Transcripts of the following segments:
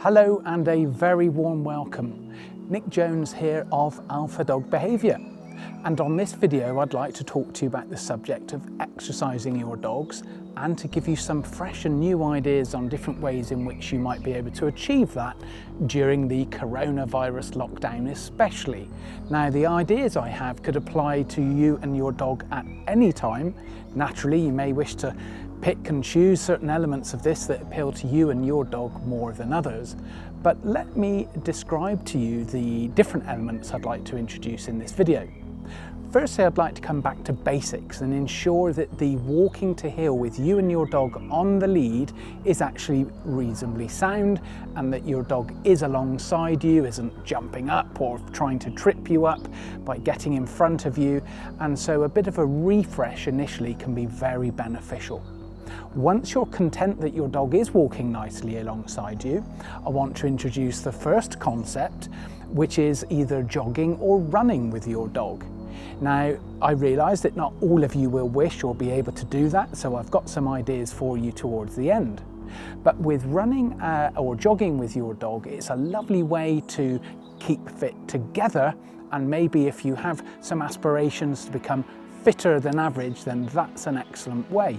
Hello and a very warm welcome. Nick Jones here of Alpha Dog Behaviour, and on this video I'd like to talk to you about the subject of exercising your dogs and to give you some fresh and new ideas on different ways in which you might be able to achieve that during the coronavirus lockdown especially. Now, the ideas I have could apply to you and your dog at any time. Naturally, you may wish to pick and choose certain elements of this that appeal to you and your dog more than others. But let me describe to you the different elements I'd like to introduce in this video. Firstly, I'd like to come back to basics and ensure that the walking to heel with you and your dog on the lead is actually reasonably sound, and that your dog is alongside you, isn't jumping up or trying to trip you up by getting in front of you. And so a bit of a refresh initially can be very beneficial. Once you're content that your dog is walking nicely alongside you, I want to introduce the first concept, which is either jogging or running with your dog. Now, I realise that not all of you will wish or be able to do that, so I've got some ideas for you towards the end. But with running or jogging with your dog, it's a lovely way to keep fit together, and maybe if you have some aspirations to become fitter than average, then that's an excellent way.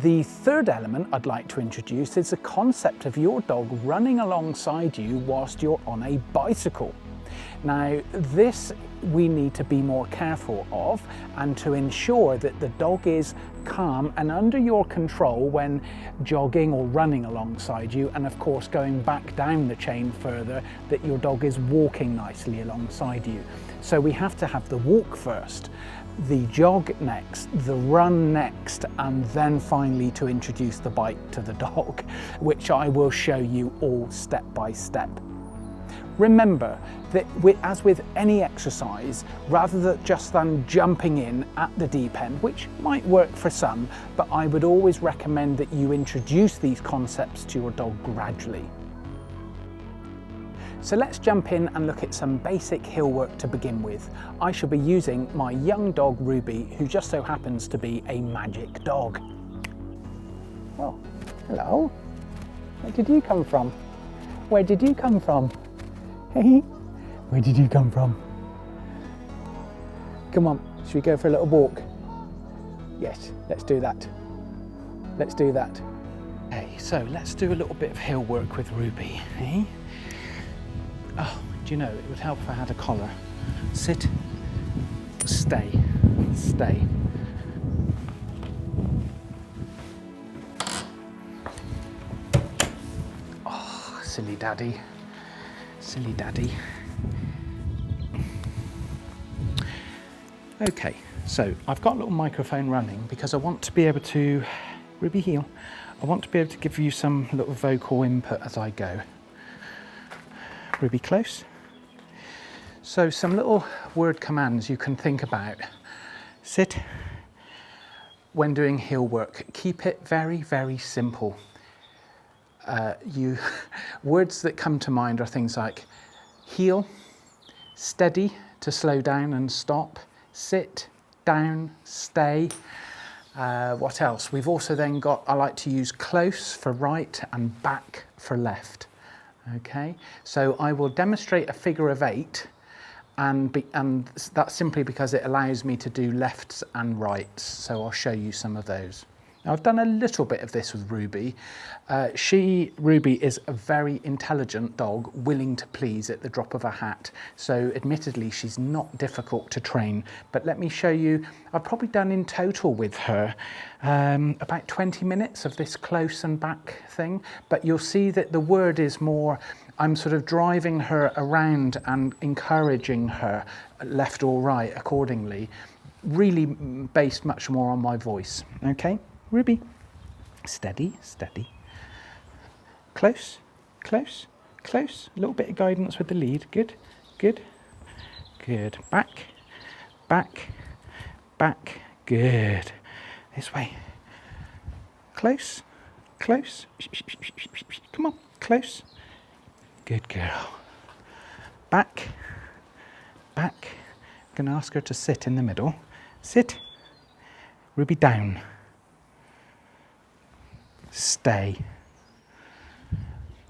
The third element I'd like to introduce is the concept of your dog running alongside you whilst you're on a bicycle. Now, this we need to be more careful of, and to ensure that the dog is calm and under your control when jogging or running alongside you, and of course going back down the chain further, that your dog is walking nicely alongside you. So we have to have the walk first, the jog next, the run next, and then finally to introduce the bike to the dog, which I will show you all step by step. Remember that as with any exercise, rather than just jumping in at the deep end, which might work for some, but I would always recommend that you introduce these concepts to your dog gradually. So let's jump in and look at some basic heel work to begin with. I shall be using my young dog Ruby, who just so happens to be a magic dog. Well, hello. Where did you come from? Where did you come from? Hey, where did you come from? Come on, should we go for a little walk? Yes, let's do that. Let's do that. Okay, so let's do a little bit of heel work with Ruby, eh? Oh, do you know, it would help if I had a collar. Sit, stay, stay. Oh, silly daddy. Silly daddy. Okay, so I've got a little microphone running because I want to be able to, Ruby heel, I want to be able to give you some little vocal input as I go. Ruby close. So some little word commands you can think about. Sit. When doing heel work, keep it very, very simple. Words that come to mind are things like heel, steady to slow down and stop, sit, down, stay. What else? We've also then got, I like to use close for right and back for left. Okay, so I will demonstrate a figure of 8, and that's simply because it allows me to do lefts and rights. So I'll show you some of those. Now, I've done a little bit of this with Ruby. Ruby is a very intelligent dog, willing to please at the drop of a hat. So admittedly, she's not difficult to train, but let me show you, I've probably done in total with her about 20 minutes of this close and back thing, but you'll see that the word is more, I'm sort of driving her around and encouraging her left or right accordingly, really based much more on my voice, okay? Ruby, steady, steady, close, close, close, a little bit of guidance with the lead, good, good, good, back, back, back, good, this way, close, close, come on, close, good girl, back, back, I'm going to ask her to sit in the middle, sit, Ruby down, stay,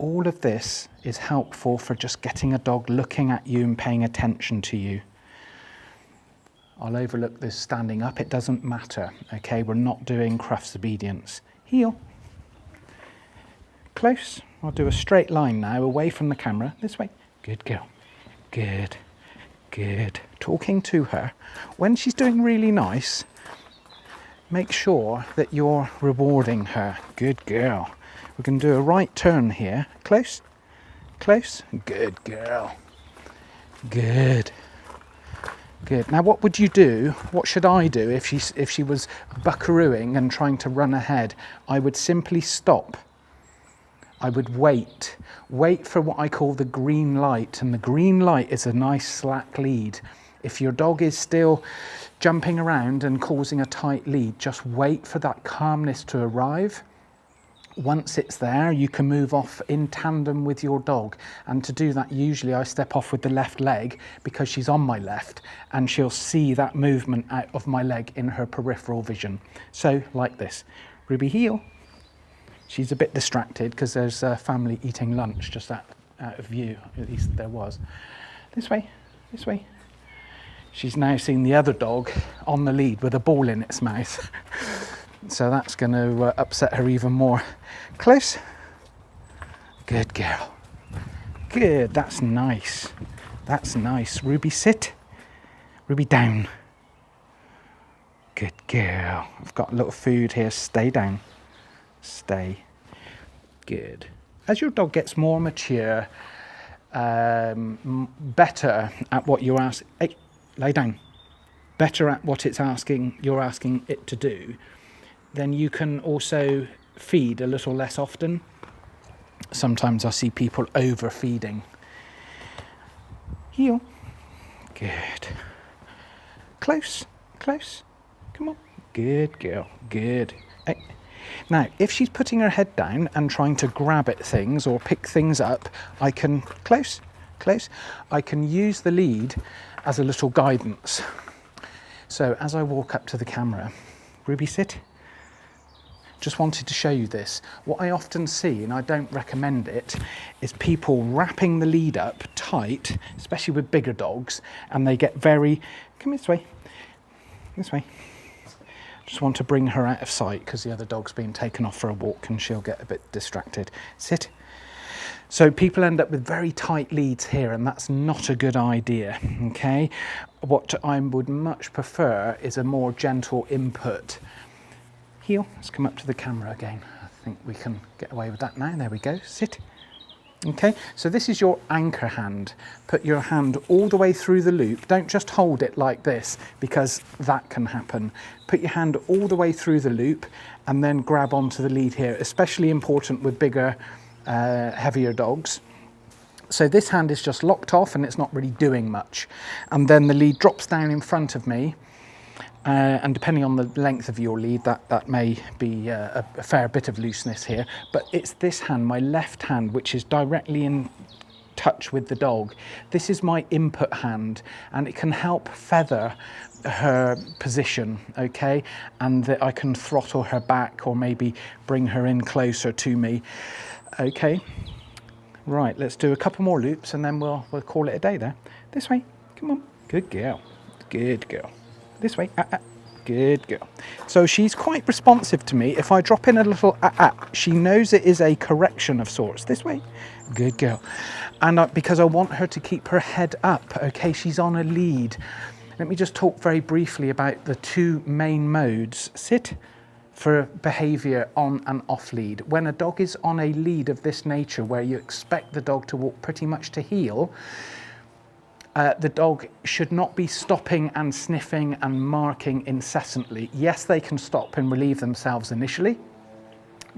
all of this is helpful for just getting a dog looking at you and paying attention to you. I'll overlook this standing up, it doesn't matter, okay? We're not doing Crufts obedience. Heel. Close. I'll do a straight line now, away from the camera. This way. Good girl. Good. Good. Talking to her. When she's doing really nice, make sure that you're rewarding her. Good girl. We're going to do a right turn here. Close. Close. Good girl. Good. Good. Now what would you do? What should I do if she was buckarooing and trying to run ahead? I would simply stop. I would wait for what I call the green light, and the green light is a nice slack lead. If your dog is still jumping around and causing a tight lead, just wait for that calmness to arrive. Once it's there, you can move off in tandem with your dog, and to do that usually I step off with the left leg because she's on my left and she'll see that movement out of my leg in her peripheral vision. So like this. Ruby, heel. She's a bit distracted because there's a family eating lunch just out of view, at least there was. This way, this way. She's now seen the other dog on the lead with a ball in its mouth. So that's going to upset her even more. Close. Good girl. Good, that's nice. That's nice. Ruby, sit. Ruby, down. Good girl. I've got a little food here. Stay down. Stay. Good. As your dog gets more mature, better at what you're asking, hey, lay down, better at what you're asking it to do, then you can also feed a little less often. Sometimes I see people overfeeding. Heel. Good. Close, close. Come on. Good girl. Good. Hey. Now, if she's putting her head down and trying to grab at things or pick things up, I can, close, close, I can use the lead as a little guidance. So as I walk up to the camera, Ruby, sit. Just wanted to show you this. What I often see, and I don't recommend it, is people wrapping the lead up tight, especially with bigger dogs, and they get very, come this way, this way. Just want to bring her out of sight because the other dog's been taken off for a walk and she'll get a bit distracted. Sit. So people end up with very tight leads here, and that's not a good idea, okay? What I would much prefer is a more gentle input. Heel. Let's come up to the camera again. I think we can get away with that now. There we go. Sit. Okay, so this is your anchor hand. Put your hand all the way through the loop. Don't just hold it like this because that can happen. Put your hand all the way through the loop and then grab onto the lead here, especially important with bigger, heavier dogs. So this hand is just locked off and it's not really doing much. And then the lead drops down in front of me. And depending on the length of your lead, that may be a fair bit of looseness here, but it's this hand, my left hand, which is directly in touch with the dog. This is my input hand, and it can help feather her position, okay? And that I can throttle her back or maybe bring her in closer to me, okay? Right, let's do a couple more loops and then we'll call it a day there. This way, come on, good girl, good girl. This way, good girl. So she's quite responsive to me. If I drop in a little she knows it is a correction of sorts. This way, good girl. And because I want her to keep her head up, okay, she's on a lead. Let me just talk very briefly about the two main modes. Sit for behaviour on and off lead. When a dog is on a lead of this nature, where you expect the dog to walk pretty much to heel, the dog should not be stopping and sniffing and marking incessantly. Yes, they can stop and relieve themselves initially,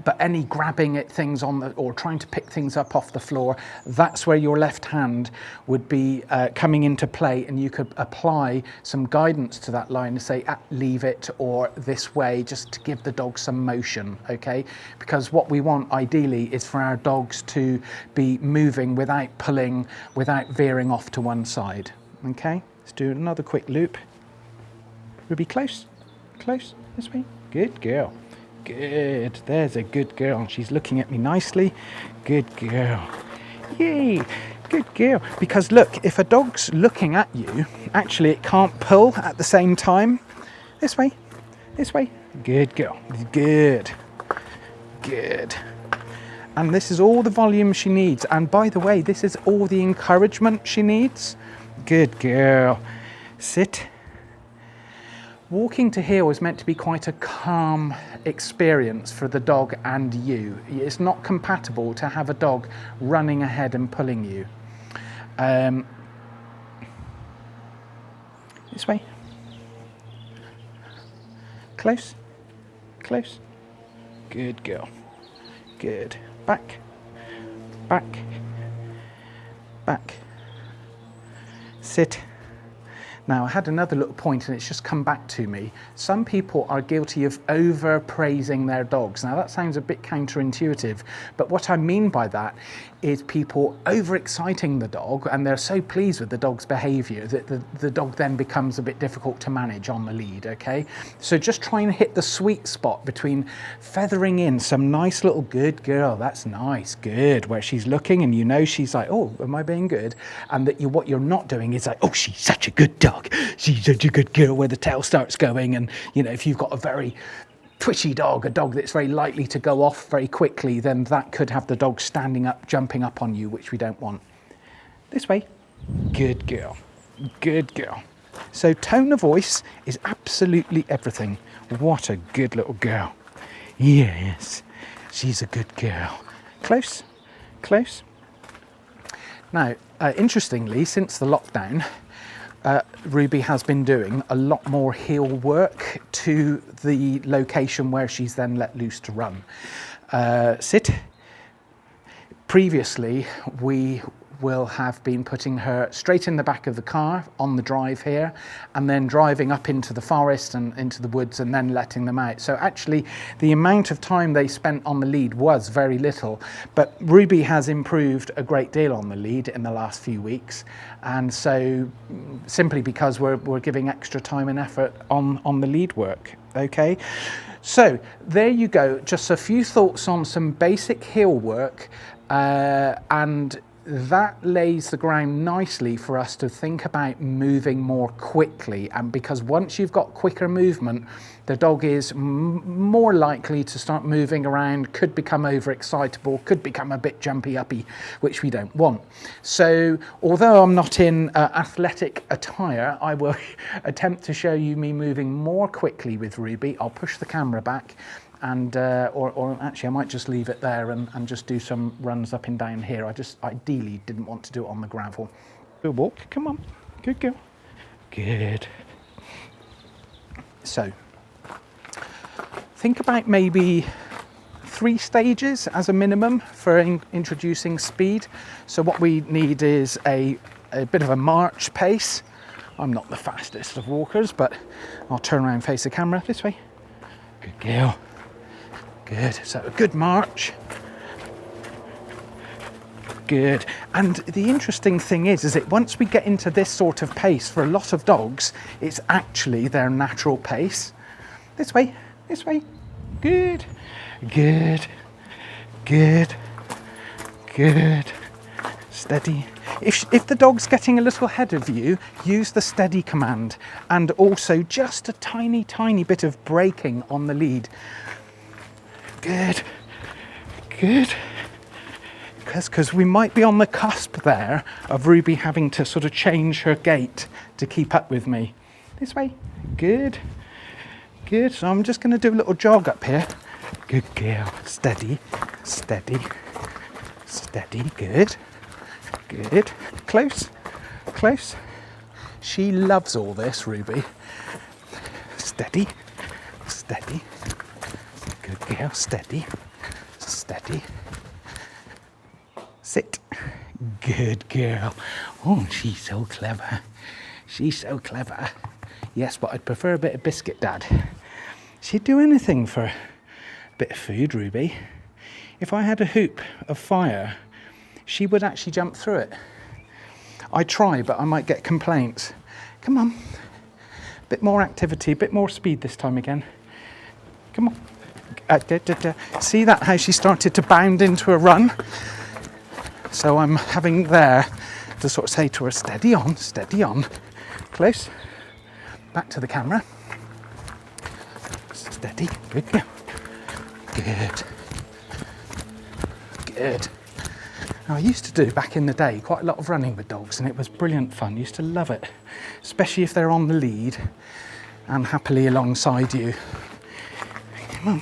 but any grabbing at things or trying to pick things up off the floor, that's where your left hand would be coming into play, and you could apply some guidance to that line to say, leave it, or this way, just to give the dog some motion, okay? Because what we want ideally is for our dogs to be moving without pulling, without veering off to one side, okay? Let's do another quick loop. Ruby, close, close, this way, good girl. Good. There's a good girl. She's looking at me nicely. Good girl. Yay. Good girl. Because look, if a dog's looking at you, actually it can't pull at the same time. This way. This way. Good girl. Good. Good. And this is all the volume she needs. And by the way, this is all the encouragement she needs. Good girl. Sit. Walking to heel is meant to be quite a calm experience for the dog and you. It's not compatible to have a dog running ahead and pulling you. This way. Close. Close. Good girl. Good. Back. Back. Back. Sit. Now, I had another little point and it's just come back to me. Some people are guilty of over-praising their dogs. Now, that sounds a bit counterintuitive, but what I mean by that is people over-exciting the dog, and they're so pleased with the dog's behaviour that the dog then becomes a bit difficult to manage on the lead, okay? So just try and hit the sweet spot between feathering in some nice little good girl, that's nice, good, where she's looking and you know she's like, oh, am I being good? And that what you're not doing is like, oh, she's such a good dog, she's such a good girl, where the tail starts going. And, you know, if you've got a very twitchy dog, a dog that's very likely to go off very quickly, then that could have the dog standing up, jumping up on you, which we don't want. This way. Good girl. Good girl. So tone of voice is absolutely everything. What a good little girl. Yes, she's a good girl. Close. Close. Now, interestingly, since the lockdown, Ruby has been doing a lot more heel work to the location where she's then let loose to run. Sit. Previously, we will have been putting her straight in the back of the car on the drive here, and then driving up into the forest and into the woods and then letting them out. So actually the amount of time they spent on the lead was very little, but Ruby has improved a great deal on the lead in the last few weeks. And so simply because we're giving extra time and effort on the lead work. Okay, so there you go, just a few thoughts on some basic heel work, and that lays the ground nicely for us to think about moving more quickly. And because once you've got quicker movement, the dog is more likely to start moving around, could become overexcitable, could become a bit jumpy uppy, which we don't want. So although I'm not in athletic attire, I will attempt to show you me moving more quickly with Ruby. I'll push the camera back, and or actually I might just leave it there and just do some runs up and down here. I just ideally didn't want to do it on the gravel. Good walk, come on, good girl. Good. So, think about maybe 3 stages as a minimum for introducing speed. So what we need is a bit of a march pace. I'm not the fastest of walkers, but I'll turn around and face the camera this way. Good girl. Good, so a good march. Good. And the interesting thing is that once we get into this sort of pace, for a lot of dogs, it's actually their natural pace. This way, this way. Good, good, good, good. Steady. If the dog's getting a little ahead of you, use the steady command, and also just a tiny, tiny bit of braking on the lead. Good, good. Because we might be on the cusp there of Ruby having to sort of change her gait to keep up with me. This way. Good, good. So I'm just going to do a little jog up here. Good girl. Steady, steady, steady. Good, good. Close, close. She loves all this, Ruby. Steady, steady. Good girl, steady, steady. Sit. Good girl. Oh, she's so clever. She's so clever. Yes, but I'd prefer a bit of biscuit, Dad. She'd do anything for a bit of food, Ruby. If I had a hoop of fire, she would actually jump through it. I try, but I might get complaints. Come on. Bit more activity, a bit more speed this time again. Come on. See that, how she started to bound into a run? So I'm having there to sort of say to her, steady on, close, back to the camera, steady, good girl, good. Now, I used to do back in the day quite a lot of running with dogs, and it was brilliant fun. I used to love it, especially if they're on the lead and happily alongside you. Come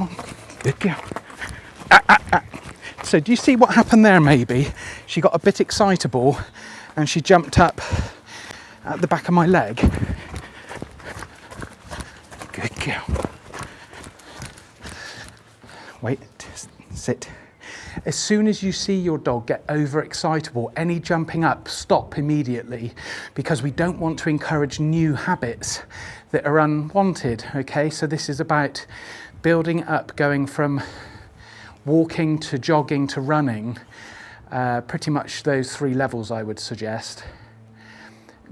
on, good girl. So do you see what happened there maybe? She got a bit excitable and she jumped up at the back of my leg. Good girl. Wait, sit. As soon as you see your dog get overexcitable, any jumping up, stop immediately, because we don't want to encourage new habits that are unwanted, okay? So this is about building up, going from walking to jogging to running, pretty much those 3 levels I would suggest,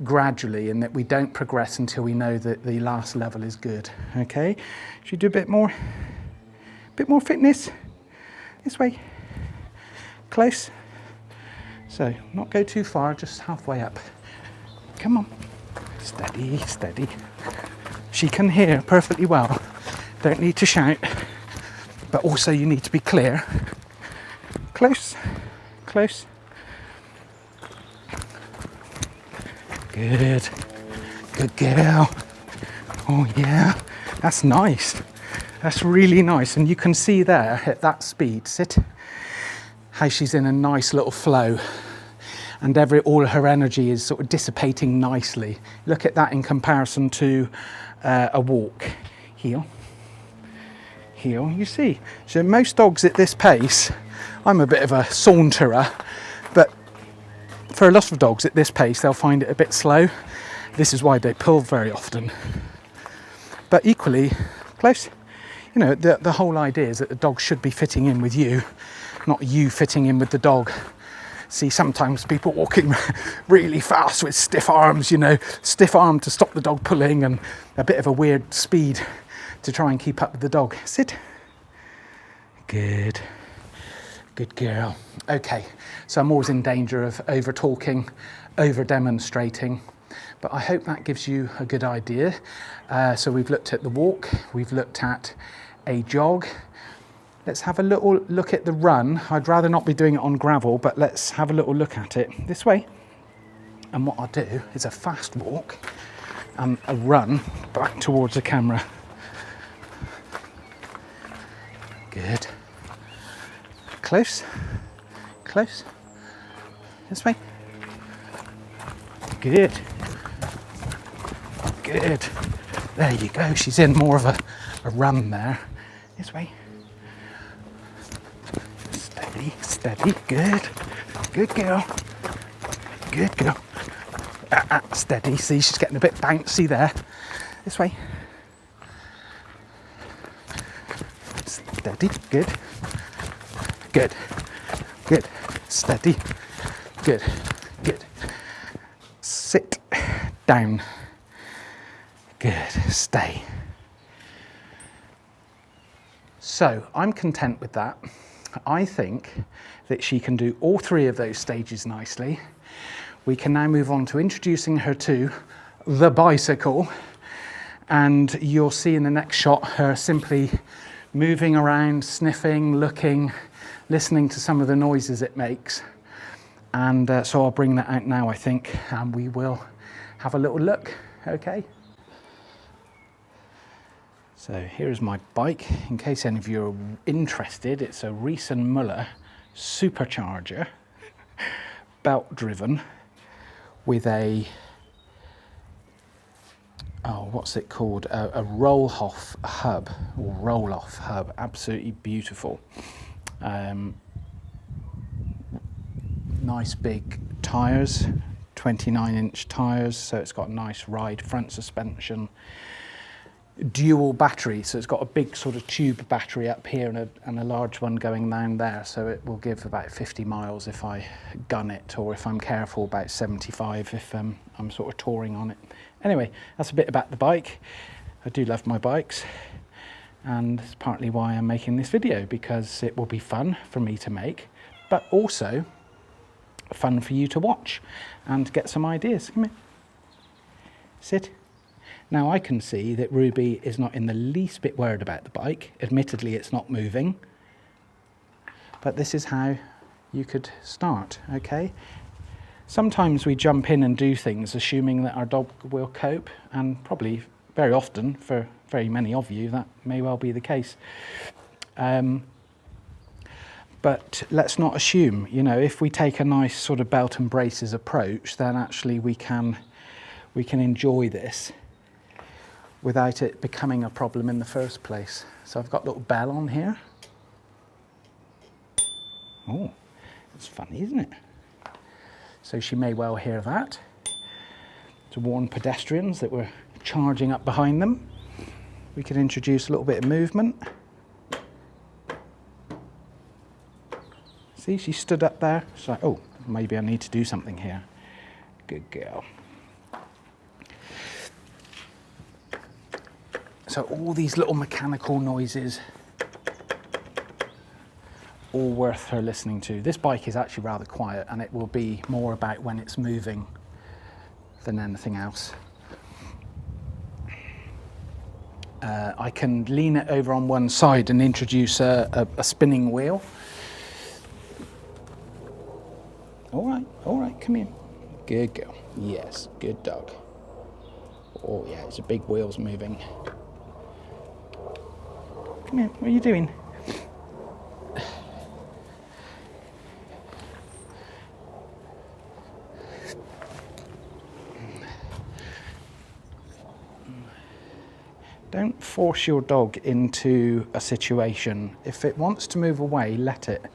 gradually, and that we don't progress until we know that the last level is good, okay? Should we do a bit more fitness? This way. Close. So, not go too far, just halfway up. Come on. Steady, steady. She can hear perfectly well. Don't need to shout. But also you need to be clear. Close. Close. Good. Good girl. Oh yeah. That's nice. That's really nice. And you can see there at that speed, sit, how she's in a nice little flow, and all her energy is sort of dissipating nicely. Look at that in comparison to a walk. Heel, you see. So most dogs at this pace, I'm a bit of a saunterer, but for a lot of dogs at this pace, they'll find it a bit slow. This is why they pull very often. But equally, close. You know, the whole idea is that the dog should be fitting in with you, not you fitting in with the dog. See, sometimes people walking really fast with stiff arms, you know, stiff arm to stop the dog pulling, and a bit of a weird speed to try and keep up with the dog. Sit. Good. Good girl. Okay, so I'm always in danger of over talking, over demonstrating, but I hope that gives you a good idea. So we've looked at the walk, we've looked at a jog. Let's have a little look at the run. I'd rather not be doing it on gravel, but let's have a little look at it this way. And what I'll do is a fast walk and a run back towards the camera. Good. Close. Close. This way. Good. Good. There you go. She's in more of a run there. This way. Steady, steady. Good. Good girl. Good girl. Steady. See, she's getting a bit bouncy there. This way. Steady. Good. Good. Good. Steady. Good. Good. Sit down. Good. Stay. So I'm content with that. I think that she can do all 3 of those stages nicely. We can now move on to introducing her to the bicycle, and you'll see in the next shot her simply moving around, sniffing, looking, listening to some of the noises it makes. And so I'll bring that out now, I think, and we will have a little look, okay? So here's my bike, in case any of you are interested. It's a Reese & Muller supercharger, belt driven, with a, what's it called? A roll-off hub, or roll-off hub, absolutely beautiful. Nice big tyres, 29-inch tyres, so it's got a nice ride, front suspension. Dual battery, so it's got a big sort of tube battery up here and a large one going down there, so it will give about 50 miles if I gun it, or if I'm careful about 75 if I'm sort of touring on it. Anyway, that's a bit about the bike. I do love my bikes. And that's partly why I'm making this video, because it will be fun for me to make, but also fun for you to watch and get some ideas. Come here. Sit. Now I can see that Ruby is not in the least bit worried about the bike. Admittedly, it's not moving, but this is how you could start, okay? Sometimes we jump in and do things assuming that our dog will cope, and probably very often, for very many of you, that may well be the case. But let's not assume, you know, if we take a nice sort of belt and braces approach, then actually we can enjoy this without it becoming a problem in the first place. So I've got a little bell on here. Oh, it's funny, isn't it? So she may well hear that, to warn pedestrians that we're charging up behind them. We could introduce a little bit of movement. See, she stood up there. She's like, oh, maybe I need to do something here. Good girl. So all these little mechanical noises, all worth her listening to. This bike is actually rather quiet, and it will be more about when it's moving than anything else. I can lean it over on one side and introduce a spinning wheel. All right, come here. Good girl. Yes, good dog. Oh yeah, it's a big wheel's moving. Come here, what are you doing? Don't force your dog into a situation. If it wants to move away, let it.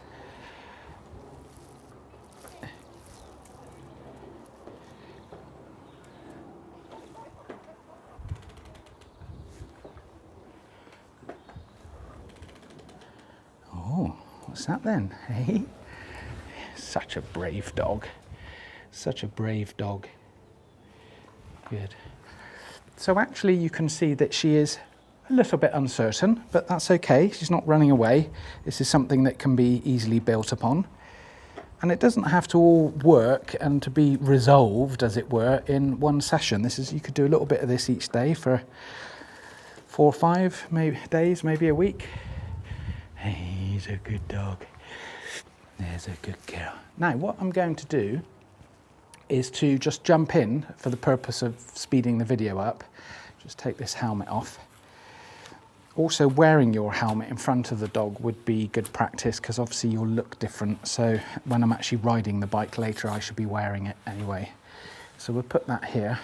Oh, what's that then? Hey? Such a brave dog. Such a brave dog. Good. So actually you can see that she is a little bit uncertain, but that's okay. She's not running away. This is something that can be easily built upon. And it doesn't have to all work and to be resolved, as it were, in one session. You could do a little bit of this each day for 4 or 5 days, maybe a week. He's a good dog. There's a good girl. Now what I'm going to do is to just jump in for the purpose of speeding the video up. Just take this helmet off. Also, wearing your helmet in front of the dog would be good practice, because obviously you'll look different. So when I'm actually riding the bike later, I should be wearing it anyway. So we'll put that here.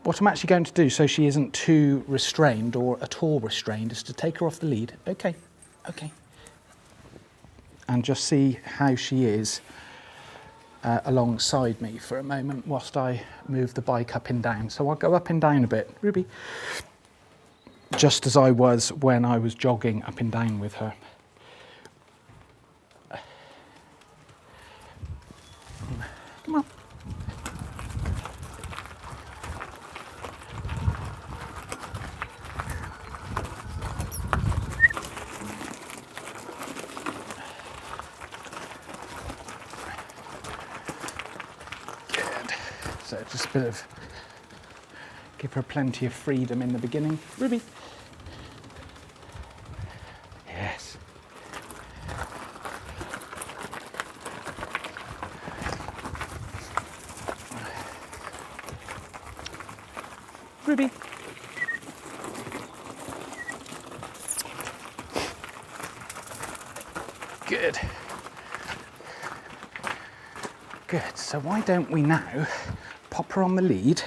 What I'm actually going to do, so she isn't too restrained or at all restrained, is to take her off the lead. Okay, okay. And just see how she is alongside me for a moment whilst I move the bike up and down. So I'll go up and down a bit. Ruby. Just as I was when I was jogging up and down with her. Come on. So just a bit of, give her plenty of freedom in the beginning. Ruby. Yes. Ruby. Good. Good. So why don't we now pop her on the lead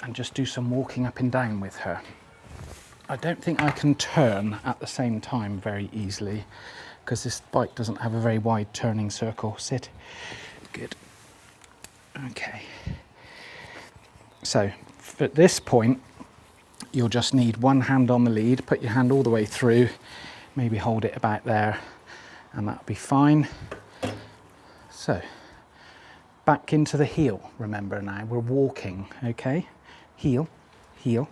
and just do some walking up and down with her. I don't think I can turn at the same time very easily, because this bike doesn't have a very wide turning circle. Sit. Good. Okay. So at this point, you'll just need one hand on the lead, put your hand all the way through, maybe hold it about there, and that'll be fine. So back into the heel, remember now, we're walking, okay? heel, heel.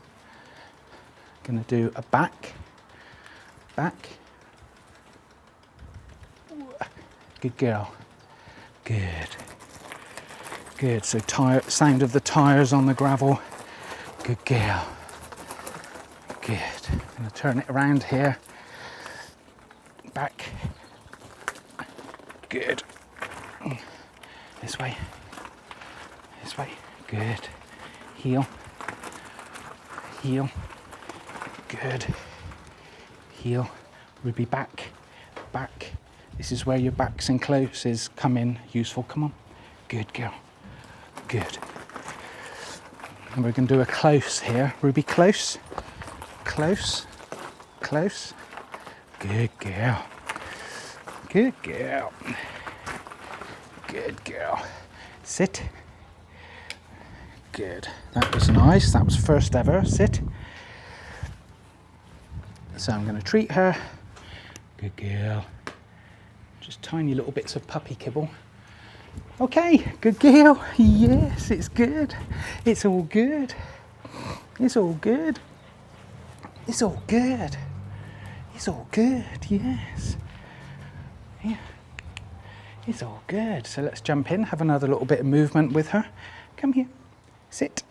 Gonna do a back, back. Good girl. Good. Good. So sound of the tyres on the gravel. Good girl. Good. I'm going to turn it around here. Back. Good. This way. This way. Good. Heel. Heel. Good. Heel. Ruby, back. Back. This is where your backs and closes come in useful. Come on. Good girl. Good. And we're going to do a close here. Ruby, close. Close. Close. Good girl. Good girl. Good girl. Sit. Good. That was nice. That was first ever. Sit. So I'm going to treat her. Good girl. Just tiny little bits of puppy kibble. Okay, good girl. Yes, it's good. It's all good. It's all good. It's all good. It's all good, yes. Yeah. It's all good. So let's jump in, have another little bit of movement with her. Come here. Sit.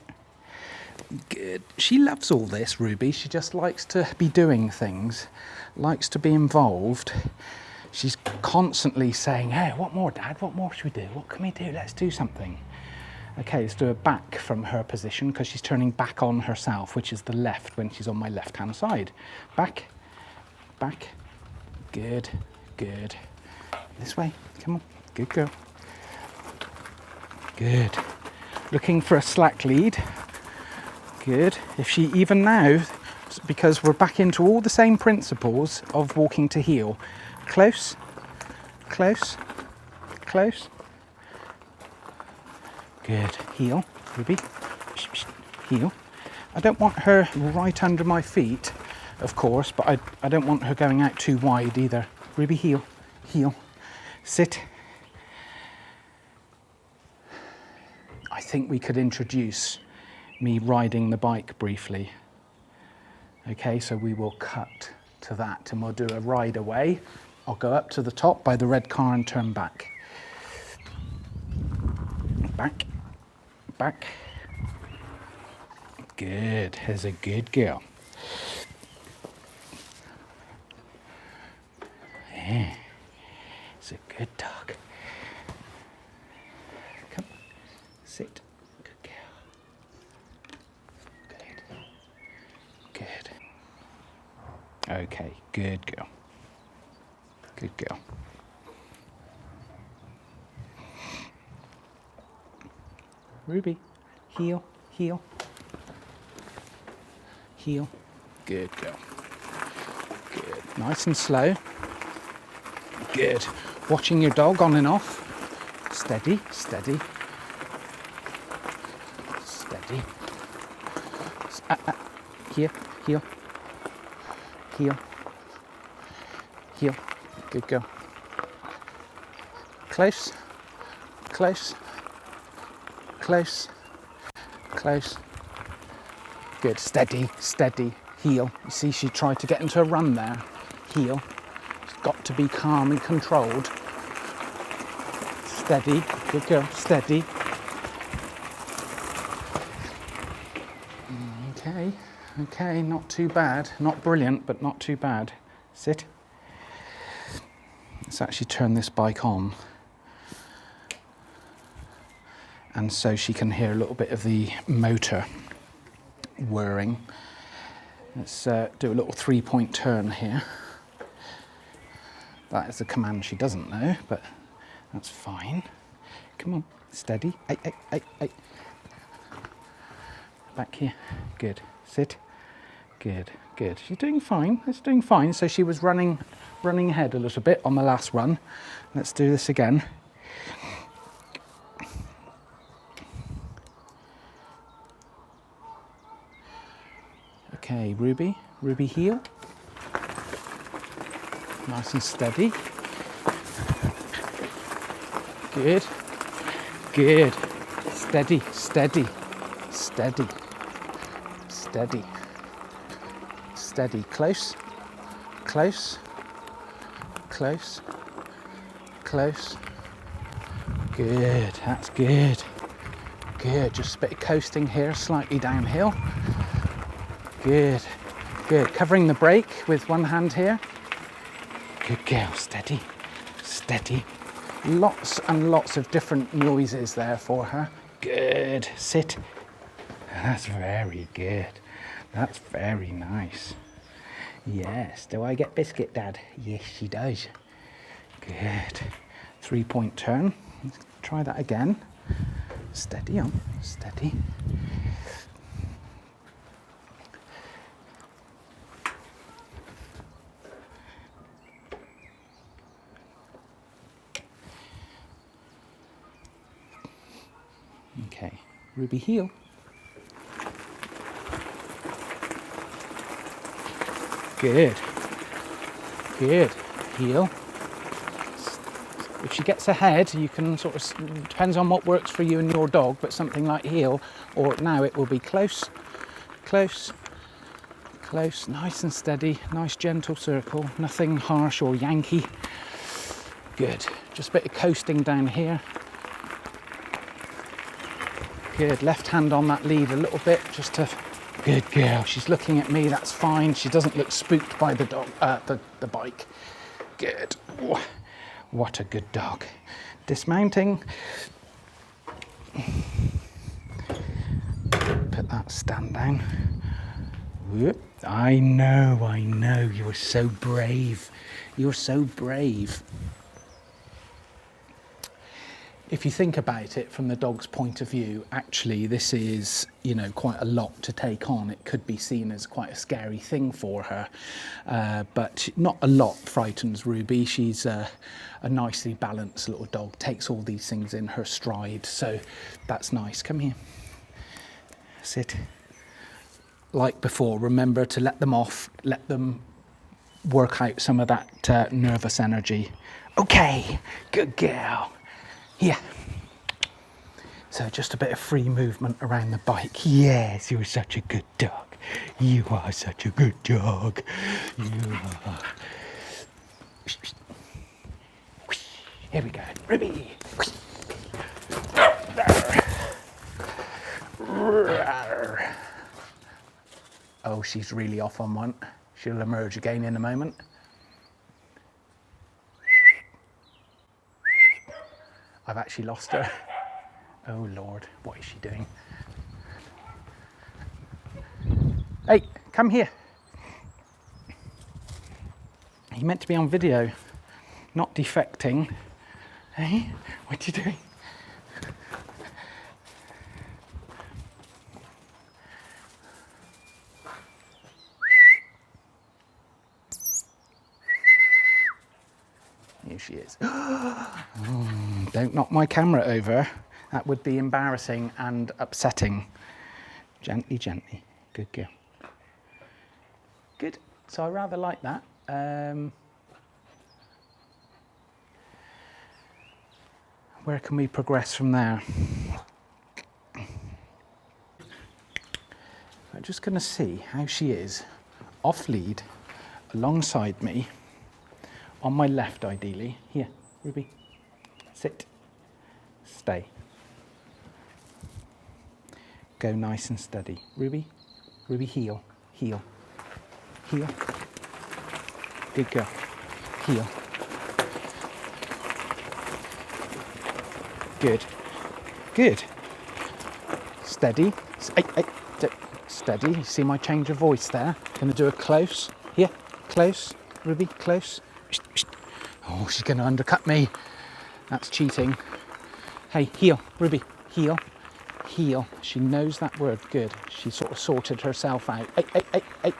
Good. She loves all this, Ruby. She just likes to be doing things, likes to be involved. She's constantly saying, hey, what more, Dad? What more should we do? What can we do? Let's do something. Okay, let's do a back from her position because she's turning back on herself, which is the left when she's on my left-hand side. Back, back. Good, good. This way, come on. Good girl. Good. Looking for a slack lead. Good. If she, even now, because we're back into all the same principles of walking to heel. Close, close, close. Good. Heel, Ruby. Heel. I don't want her right under my feet, of course, but I don't want her going out too wide either. Ruby, heel, heel. Sit. I think we could introduce me riding the bike briefly. Okay, so we will cut to that and we'll do a ride away. I'll go up to the top by the red car and turn back. Back, back. Good, there's a good girl. Yeah, it's a good dog. Come, sit. Good girl. Good. Good. Okay, good girl. Good girl. Ruby, heel, heel. Heel. Good girl. Good. Nice and slow. Good. Watching your dog on and off. Steady, steady. Steady. Here, heel. Heel. Heel. Good girl. Close, close, close, close. Good, steady, steady, heel. You see, she tried to get into a run there. Heel. She's got to be calm and controlled. Steady, good girl, steady. Okay, okay, not too bad. Not brilliant, but not too bad. Sit. Let's actually turn this bike on. And so she can hear a little bit of the motor whirring. Let's do a little 3-point turn here. That is a command she doesn't know, but that's fine. Come on, steady. Ay. Back here. Good. Sit. Good, good. She's doing fine. It's doing fine. So she was running ahead a little bit on the last run. Let's do this again. Okay, Ruby heel. Nice and steady. Good, good. Steady, steady, steady. Steady. Steady. Close. Close. Close. Close. Good. That's good. Good. Just a bit of coasting here, slightly downhill. Good. Good. Covering the brake with one hand here. Good girl. Steady. Steady. Lots and lots of different noises there for her. Good. Sit. That's very good. That's very nice. Yes. Do I get biscuit, Dad? Yes, she does. Good. 3-point turn. Let's try that again. Steady on. Steady. Okay. Ruby, heel. Good. Good. Heel. If she gets ahead, you can sort of, depends on what works for you and your dog, but something like heel, or now it will be close, close, close, nice and steady, nice gentle circle, nothing harsh or Yankee. Good. Just a bit of coasting down here. Good. Left hand on that lead a little bit, just to... Good girl. She's looking at me. That's fine. She doesn't look spooked by the dog, the bike. Good. What a good dog. Dismounting. Put that stand down. Whoop. I know. You're so brave. You're so brave. If you think about it from the dog's point of view, actually this is, you know, quite a lot to take on. It could be seen as quite a scary thing for her, but not a lot frightens Ruby. She's a nicely balanced little dog, takes all these things in her stride, so that's nice. Come here. Sit. Like before, remember to let them off, let them work out some of that nervous energy. Okay, good girl. Yeah. So just a bit of free movement around the bike. Yes, you're such a good dog. You are such a good dog. You are. Here we go. Ruby. Oh, she's really off on one. She'll emerge again in a moment. I've actually lost her. Oh Lord, what is she doing? Hey, come here. You meant to be on video, not defecting. Hey, what are you doing? Here she is. Don't knock my camera over. That would be embarrassing and upsetting. Gently, gently. Good girl. Good. So I rather like that. Where can we progress from there? I'm just going to see how she is off lead alongside me. On my left, ideally. Here, Ruby. Sit. Stay. Go nice and steady. Ruby. Ruby, heel. Heel. Heel. Good girl. Heel. Good. Good. Steady. Steady. You see my change of voice there? Gonna do a close. Here. Close. Ruby, close. Oh, she's going to undercut me. That's cheating. Hey, heel, Ruby, heel, heel. She knows that word. Good. She sort of sorted herself out. Hey,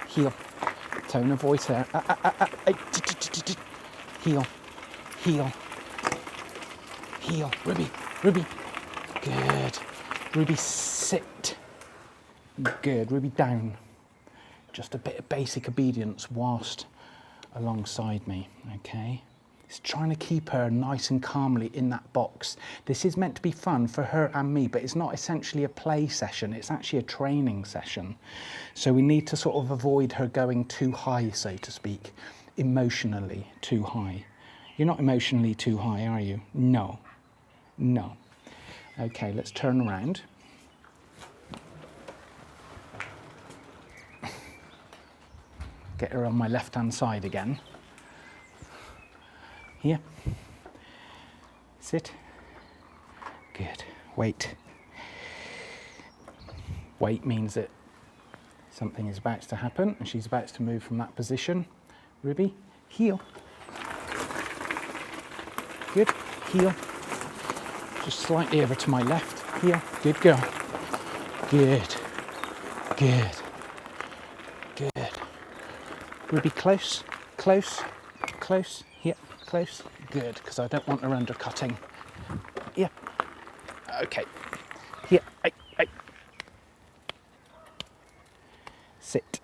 heel. Tone of voice there. Heel, heel, heel. Ruby, Ruby. Good. Ruby, sit. Good. Ruby, down. Just a bit of basic obedience whilst alongside me, okay? It's trying to keep her nice and calmly in that box. This is meant to be fun for her and me, but it's not essentially a play session. It's actually a training session. So we need to sort of avoid her going too high, so to speak, emotionally too high. You're not emotionally too high, are you? No, no. Okay, let's turn around. Get her on my left-hand side again. Here. Sit. Good. Wait. Wait means that something is about to happen and she's about to move from that position. Ruby, heel. Good. Heel. Just slightly over to my left. Heel. Good girl. Good. Good. Good. Ruby, close, close, close. Yep, close. Good, because I don't want her undercutting. Yep. Okay. Here. Hey. Sit.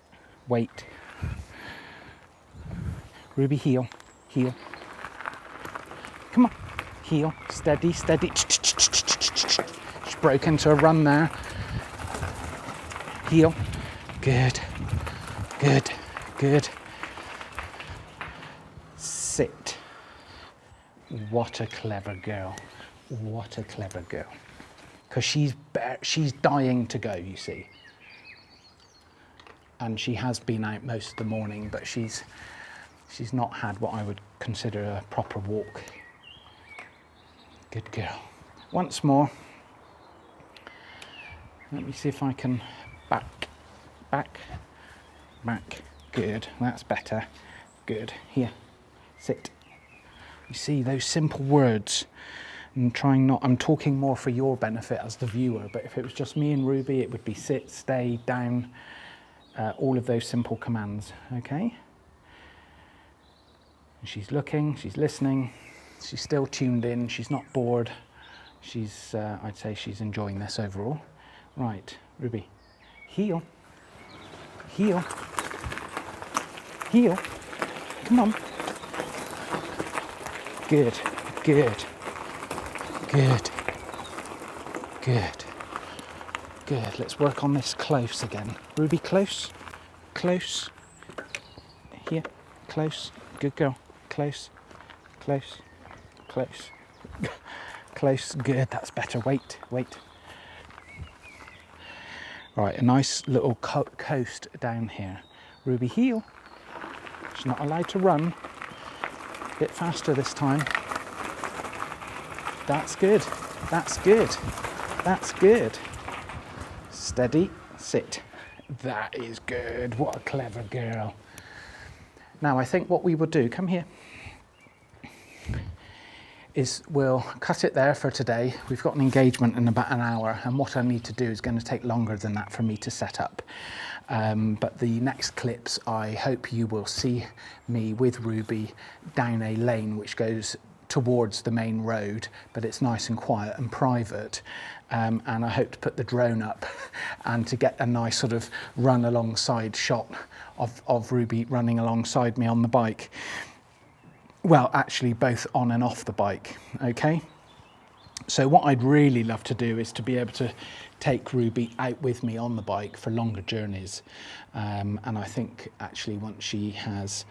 Wait. Ruby, heel. Heel. Come on. Heel. Steady, steady. She's broken to a run there. Heel. Good. Good. Good. Sit. What a clever girl. What a clever girl. Because she's dying to go, you see. And she has been out most of the morning, but she's not had what I would consider a proper walk. Good girl. Once more. Let me see if I can back. Good, that's better. Good, here, sit. You see those simple words. I'm talking more for your benefit as the viewer, but if it was just me and Ruby, it would be sit, stay, down, all of those simple commands, okay? And she's looking, she's listening, she's still tuned in, she's not bored. I'd say she's enjoying this overall. Right, Ruby, heel, heel. Heel. Come on. Good. Good. Good. Good. Good. Let's work on this close again. Ruby, close. Close. Here. Close. Good girl. Close. Close. Close. Close. Good. That's better. Wait. Wait. Right. A nice little coast down here. Ruby, heel. She's not allowed to run. A bit faster this time. That's good. That's good. That's good. Steady. Sit. That is good. What a clever girl. Now I think what we will do, come here, is we'll cut it there for today. We've got an engagement in about an hour, and what I need to do is going to take longer than that for me to set up. But the next clips, I hope you will see me with Ruby down a lane which goes towards the main road, but it's nice and quiet and private. And I hope to put the drone up and to get a nice sort of run alongside shot of Ruby running alongside me on the bike. Well, actually both on and off the bike, okay? So what I'd really love to do is to be able to take Ruby out with me on the bike for longer journeys. And I think actually once she has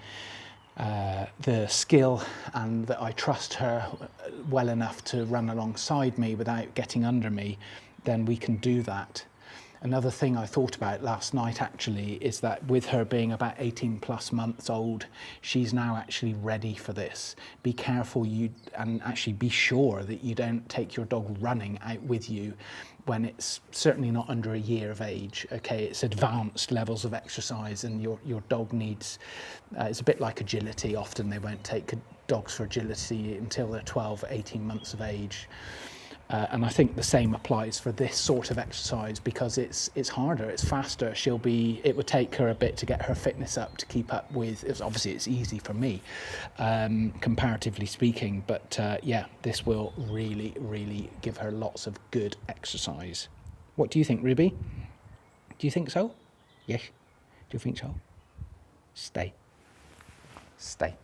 the skill and that I trust her well enough to run alongside me without getting under me, then we can do that. Another thing I thought about last night actually is that with her being about 18 plus months old, she's now actually ready for this. Be careful and actually be sure that you don't take your dog running out with you when it's certainly not under a year of age. Okay, it's advanced levels of exercise and your dog needs, it's a bit like agility. Often they won't take dogs for agility until they're 12, 18 months of age. And I think the same applies for this sort of exercise because it's harder, it's faster. It would take her a bit to get her fitness up to keep up with. Obviously it's easy for me, comparatively speaking. But yeah, this will really, really give her lots of good exercise. What do you think, Ruby? Do you think so? Yes. Do you think so? Stay. Stay.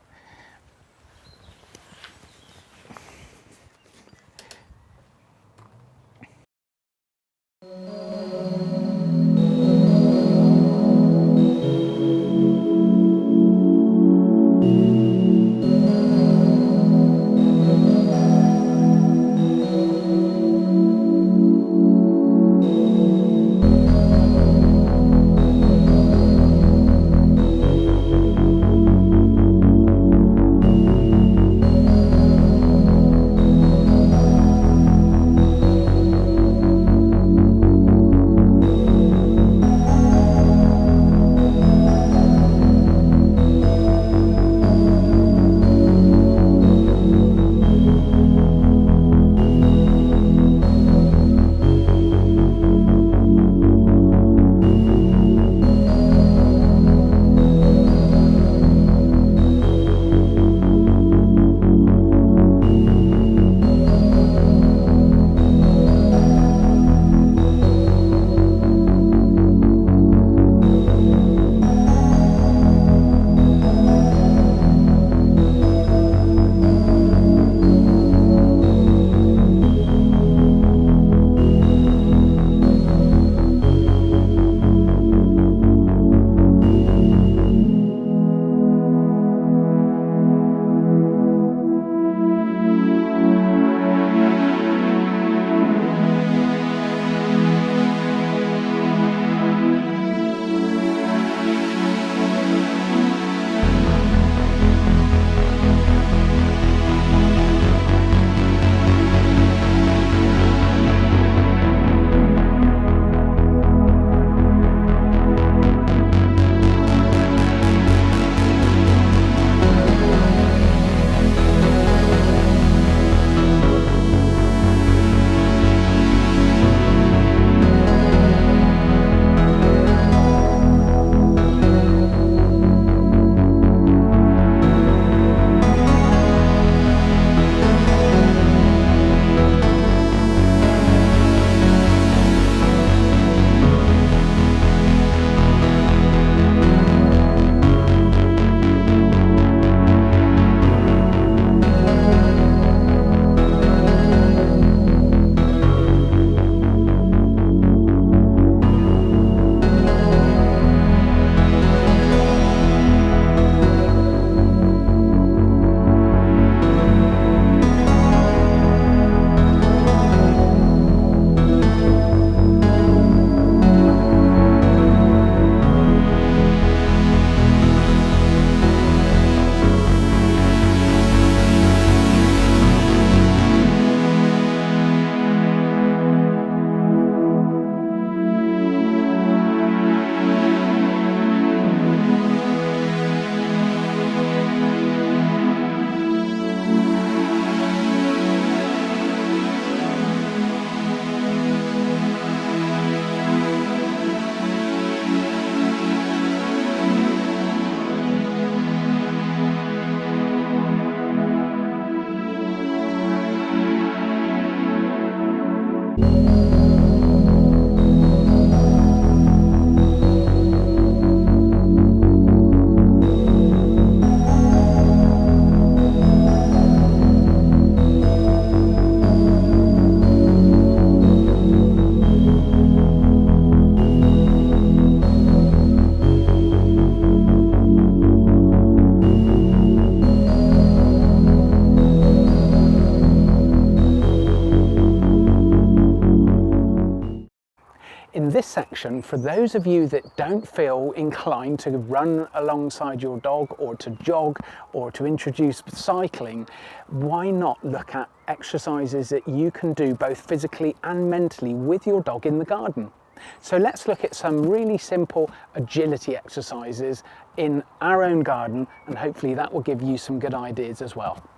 this section, for those of you that don't feel inclined to run alongside your dog or to jog or to introduce cycling, why not look at exercises that you can do both physically and mentally with your dog in the garden? So let's look at some really simple agility exercises in our own garden, and hopefully that will give you some good ideas as well.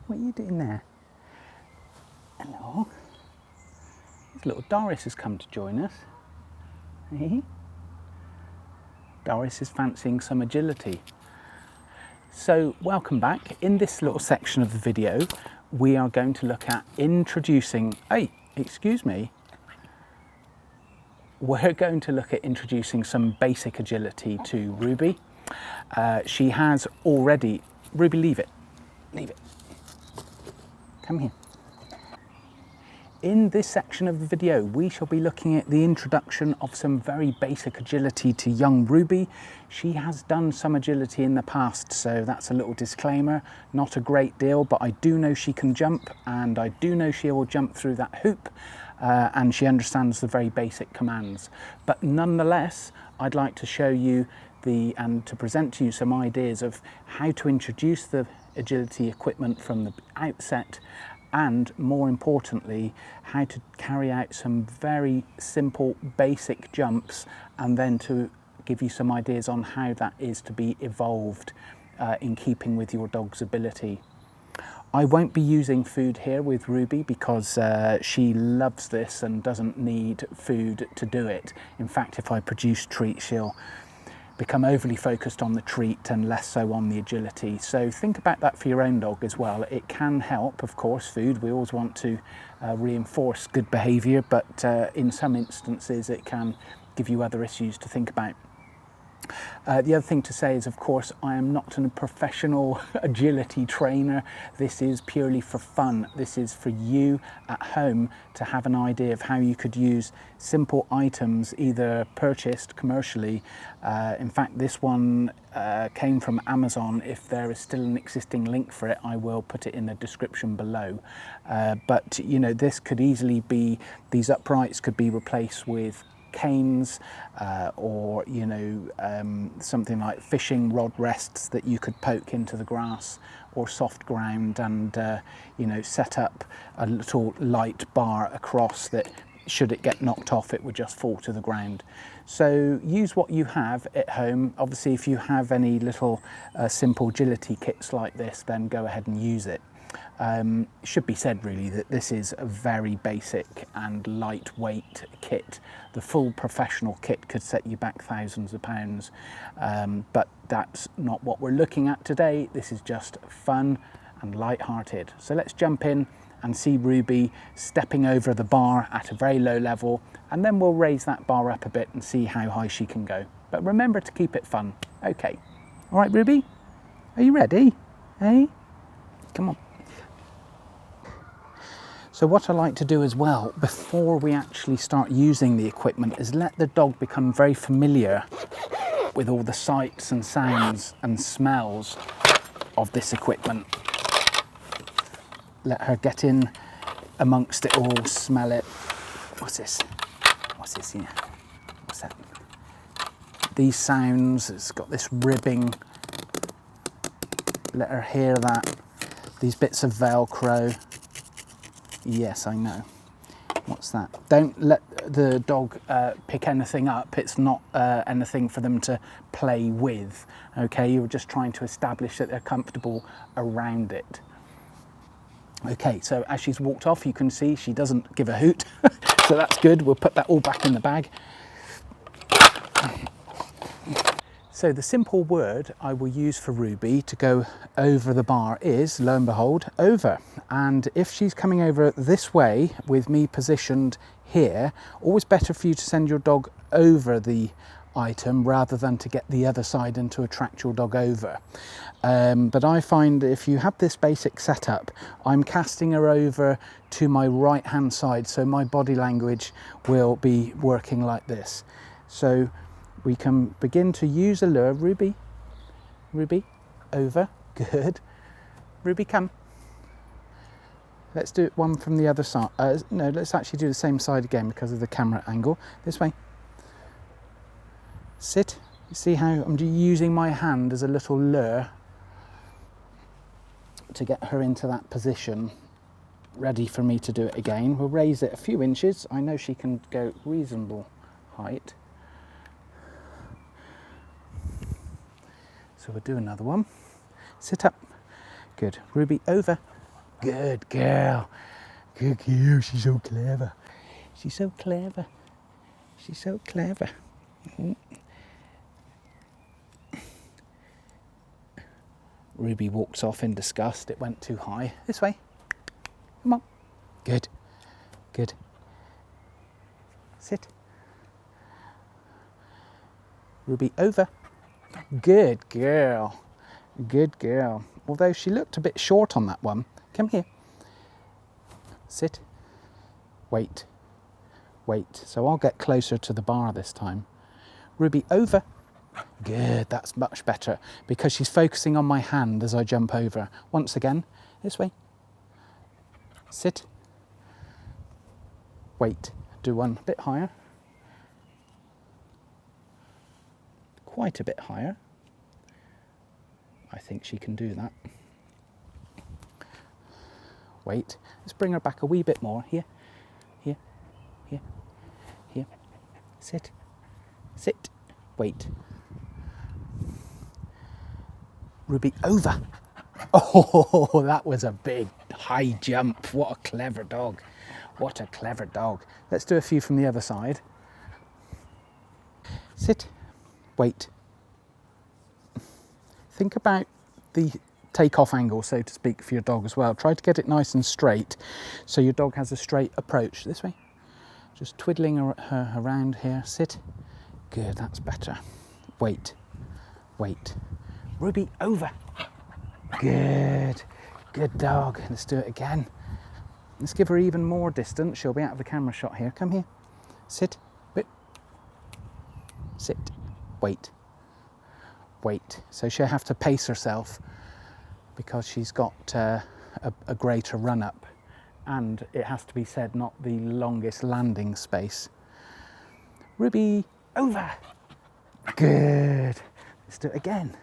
What are you doing there? Hello. Little Doris has come to join us. Hey? Doris is fancying some agility. So welcome back. In this little section of the video, we are going to look at introducing, we're going to look at introducing some basic agility to Ruby. She has already, Ruby, leave it, come here. In this section of the video, we shall be looking at the introduction of some very basic agility to young Ruby. She has done some agility in the past, so that's a little disclaimer. Not a great deal, but I do know she can jump, and I do know she will jump through that hoop, and she understands the very basic commands. But nonetheless, I'd like to show you and to present to you some ideas of how to introduce the agility equipment from the outset, and more importantly, how to carry out some very simple basic jumps, and then to give you some ideas on how that is to be evolved in keeping with your dog's ability. I won't be using food here with Ruby because she loves this and doesn't need food to do it. In fact, if I produce treats, she'll become overly focused on the treat and less so on the agility. So think about that for your own dog as well. It can help, of course, food. We always want to reinforce good behaviour, but in some instances it can give you other issues to think about. The other thing to say is, of course, I am not a professional agility trainer. This is purely for fun. This is for you at home to have an idea of how you could use simple items, either purchased commercially. In fact, this one came from Amazon. If there is still an existing link for it, I will put it in the description below. But you know, this could easily be, these uprights could be replaced with canes or you know, something like fishing rod rests that you could poke into the grass or soft ground, and you know, set up a little light bar across that, should it get knocked off, it would just fall to the ground. So use what you have at home. Obviously, if you have any little simple agility kits like this, then go ahead and use it. Should be said really that this is a very basic and lightweight kit. The full professional kit could set you back thousands of pounds, but that's not what we're looking at today. This is just fun and light-hearted. So let's jump in and see Ruby stepping over the bar at a very low level, and then we'll raise that bar up a bit and see how high she can go. But remember to keep it fun. Okay. All right, Ruby, are you ready? Hey? Come on. So what I like to do as well, before we actually start using the equipment, is let the dog become very familiar with all the sights and sounds and smells of this equipment. Let her get in amongst it all, smell it. What's this? What's this here? What's that? These sounds, it's got this ribbing. Let her hear that. These bits of Velcro. Yes, I know. What's that? Don't let the dog pick anything up. It's not anything for them to play with. Okay, you're just trying to establish that they're comfortable around it. Okay, so as she's walked off, you can see she doesn't give a hoot. So that's good. We'll put that all back in the bag. So the simple word I will use for Ruby to go over the bar is, lo and behold, over. And if she's coming over this way with me positioned here, always better for you to send your dog over the item rather than to get the other side and to attract your dog over. But I find if you have this basic setup, I'm casting her over to my right hand side, so my body language will be working like this. So we can begin to use a lure. Ruby, Ruby, over, good. Ruby, come. Let's do it one from the other side. No, let's actually do the same side again because of the camera angle. This way, Sit. You see how I'm using my hand as a little lure to get her into that position, ready for me to do it again. We'll raise it a few inches. I know she can go reasonable height. So we'll do another one. Sit up. Good. Ruby, over. Good girl. Good girl. She's so clever. She's so clever. She's so clever. Ruby walks off in disgust. It went too high. This way. Come on. Good. Good. Sit. Ruby, over. Good girl. Good girl. Although she looked a bit short on that one. Come here. Sit. Wait. Wait. So I'll get closer to the bar this time. Ruby, over. Good. That's much better because she's focusing on my hand as I jump over. Once again. This way. Sit. Wait. Do one a bit higher. Quite a bit higher. I think she can do that. Wait. Let's bring her back a wee bit more. Here. Here. Here. Here. Sit. Sit. Wait. Ruby, over. Oh, that was a big high jump. What a clever dog. What a clever dog. Let's do a few from the other side. Sit. Wait. Think about the take-off angle, so to speak, for your dog as well. Try to get it nice and straight so your dog has a straight approach. This way. Just twiddling her around here. Sit. Good, that's better. Wait. Wait. Ruby, over. Good. Good dog. Let's do it again. Let's give her even more distance. She'll be out of the camera shot here. Come here. Sit. Bit. Sit. Wait. Wait. So she'll have to pace herself because she's got a greater run up, and it has to be said, not the longest landing space. Ruby, over. Good. Let's do it again.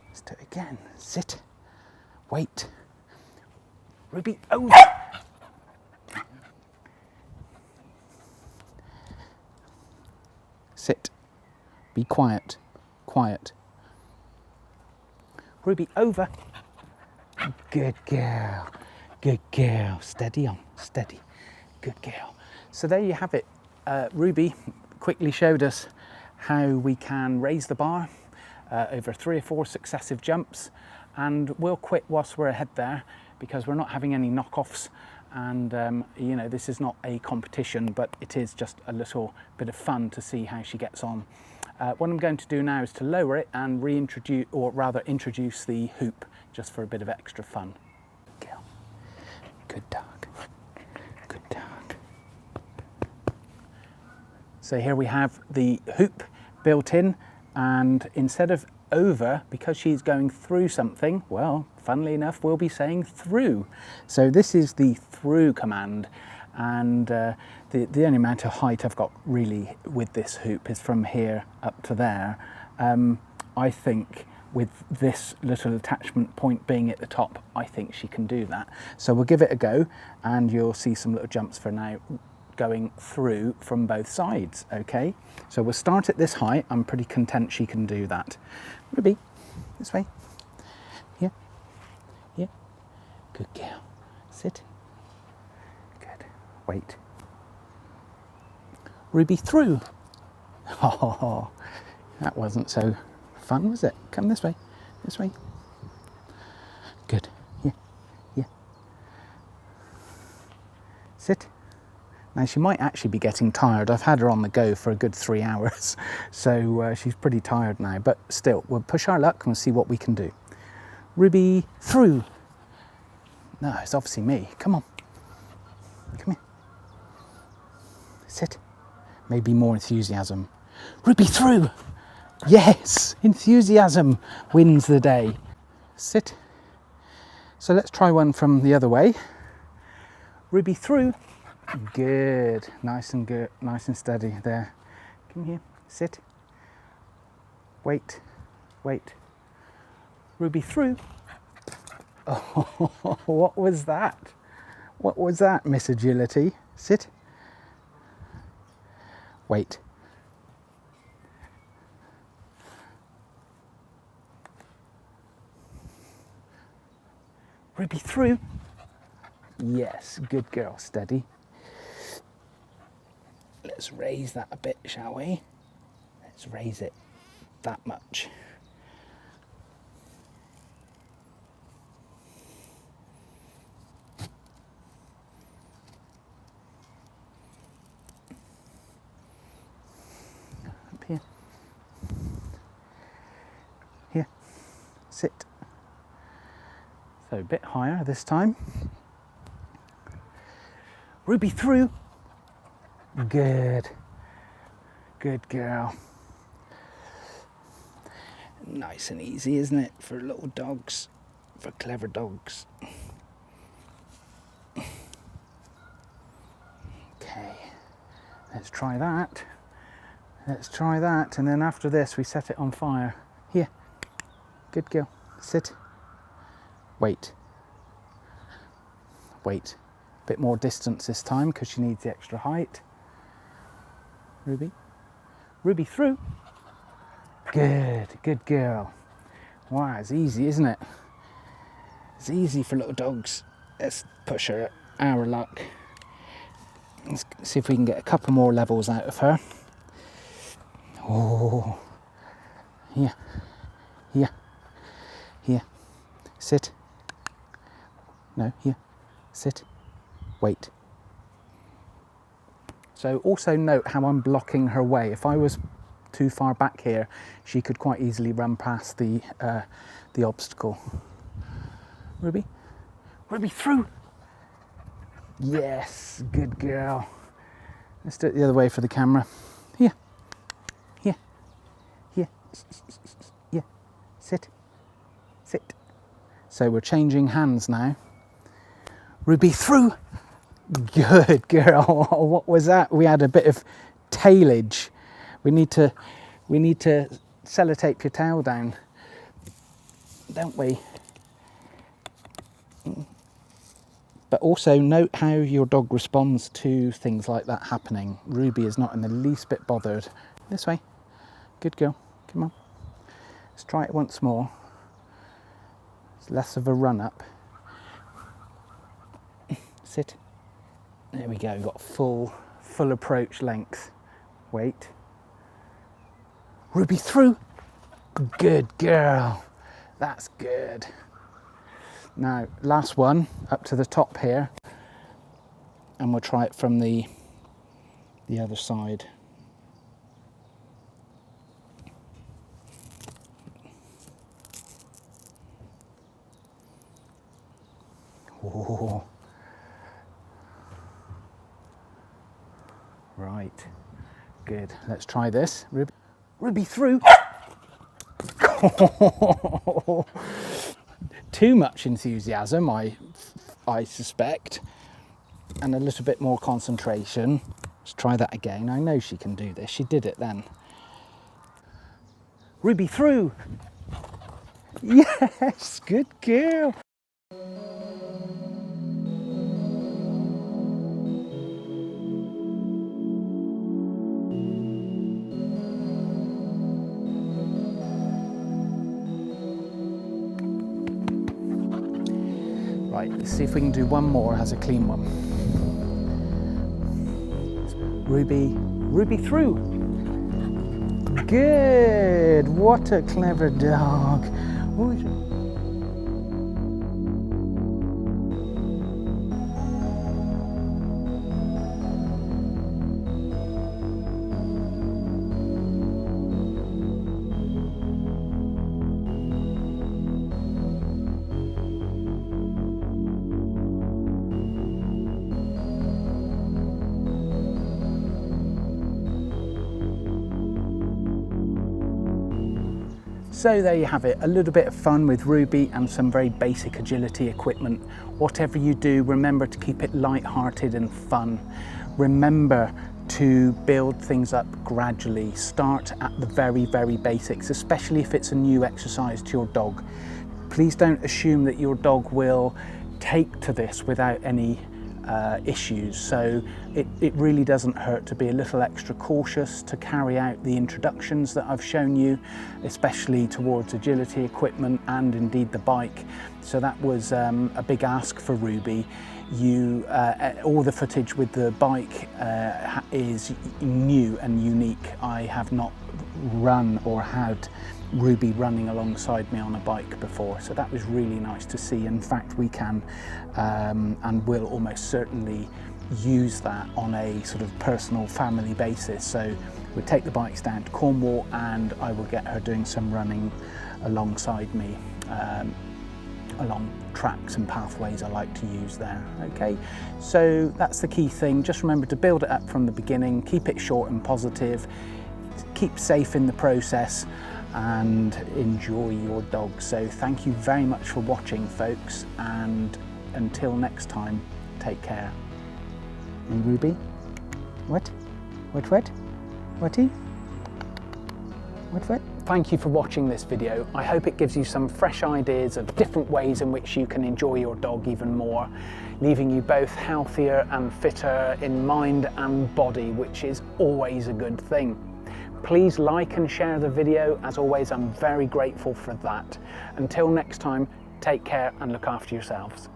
Let's do it again. Sit. Wait. Ruby, over. Sit. Be quiet. Quiet. Ruby, over. Good girl. Good girl. Steady on. Steady. Good girl. So there you have it. Ruby quickly showed us how we can raise the bar over 3 or 4 successive jumps, and we'll quit whilst we're ahead there because we're not having any knockoffs, and you know, this is not a competition, but it is just a little bit of fun to see how she gets on. What I'm going to do now is to lower it and reintroduce, or rather introduce, the hoop just for a bit of extra fun. Good girl. Good dog. Good dog. So here we have the hoop built in, and instead of over, because she's going through something, well, funnily enough, we'll be saying through. So this is the through command, and the only amount of height I've got really with this hoop is from here up to there. I think with this little attachment point being at the top, I think she can do that. So we'll give it a go, and you'll see some little jumps for now going through from both sides, okay? So we'll start at this height. I'm pretty content she can do that. Ruby, this way. Here, here. Good girl. Sit. Good. Wait. Ruby, through. Oh, that wasn't so fun, was it? Come this way. This way. Good. Here, here. Sit. Now she might actually be getting tired. I've had her on the go for a good 3 hours, so she's pretty tired now, but still, we'll push our luck and we'll see what we can do. Ruby, through. No, it's obviously me. Come on. Come here. Sit. Maybe more enthusiasm. Ruby, through. Yes, enthusiasm wins the day. Sit. So let's try one from the other way. Ruby, through. Good, nice and good, nice and steady there. Come here, sit. Wait, wait. Ruby, through. Oh, what was that? What was that, Miss Agility? Sit. Wait. Ruby, through. Yes, good girl, steady. Let's raise that a bit, shall we? Let's raise it that much. Up here. Here. Sit. So a bit higher this time. Ruby, through. Good. Good girl. Nice and easy, isn't it, for little dogs, for clever dogs. Okay, let's try that. Let's try that, and then after this we set it on fire. Here. Good girl. Sit. Wait. Wait. A bit more distance this time because she needs the extra height. Ruby. Ruby, through. Good. Good girl. Wow, it's easy, isn't it? It's easy for little dogs. Let's push her our luck. Let's see if we can get a couple more levels out of her. Oh. Here. Here. Here. Sit. No, here. Sit. Wait. So also note how I'm blocking her way. If I was too far back here, she could quite easily run past the obstacle. Ruby? Ruby, through! Yes, good girl. Let's do it the other way for the camera. Here. Here. Here. Here. Sit. Sit. So we're changing hands now. Ruby, through! Good girl. What was that? We had a bit of tailage. We need to sellotape your tail down, don't we? But also note how your dog responds to things like that happening. Ruby is not in the least bit bothered. This way. Good girl. Come on. Let's try it once more. It's less of a run up. Sit. There we go. We've got full approach length. Wait. Ruby, through. Good girl. That's good. Now, last one, up to the top here, and we'll try it from the other side. Oh. Right, good. Let's try this. Ruby, Ruby, through. Too much enthusiasm, I suspect, and a little bit more concentration. Let's try that again. I know she can do this. She did it then. Ruby, through. Yes, good girl. Right, let's see if we can do one more as a clean one. Ruby, Ruby, through. Good, what a clever dog. So there you have it, a little bit of fun with Ruby and some very basic agility equipment. Whatever you do, remember to keep it light-hearted and fun. Remember to build things up gradually. Start at the very, very basics, especially if it's a new exercise to your dog. Please don't assume that your dog will take to this without any issues. So it really doesn't hurt to be a little extra cautious, to carry out the introductions that I've shown you, especially towards agility equipment and indeed the bike. So that was a big ask for Ruby. All the footage with the bike is new and unique. I have not run or had Ruby running alongside me on a bike before, so that was really nice to see. In fact, we can and will almost certainly use that on a sort of personal family basis. So we'll take the bikes down to Cornwall and I will get her doing some running alongside me along tracks and pathways I like to use there. Okay, so that's the key thing. Just remember to build it up from the beginning, keep it short and positive, keep safe in the process, and enjoy your dog. So thank you very much for watching, folks, and until next time, take care. And Ruby? What? Whatty? What? Thank you for watching this video. I hope it gives you some fresh ideas of different ways in which you can enjoy your dog even more, leaving you both healthier and fitter in mind and body, which is always a good thing. Please like and share the video. As always, I'm very grateful for that. Until next time, take care and look after yourselves.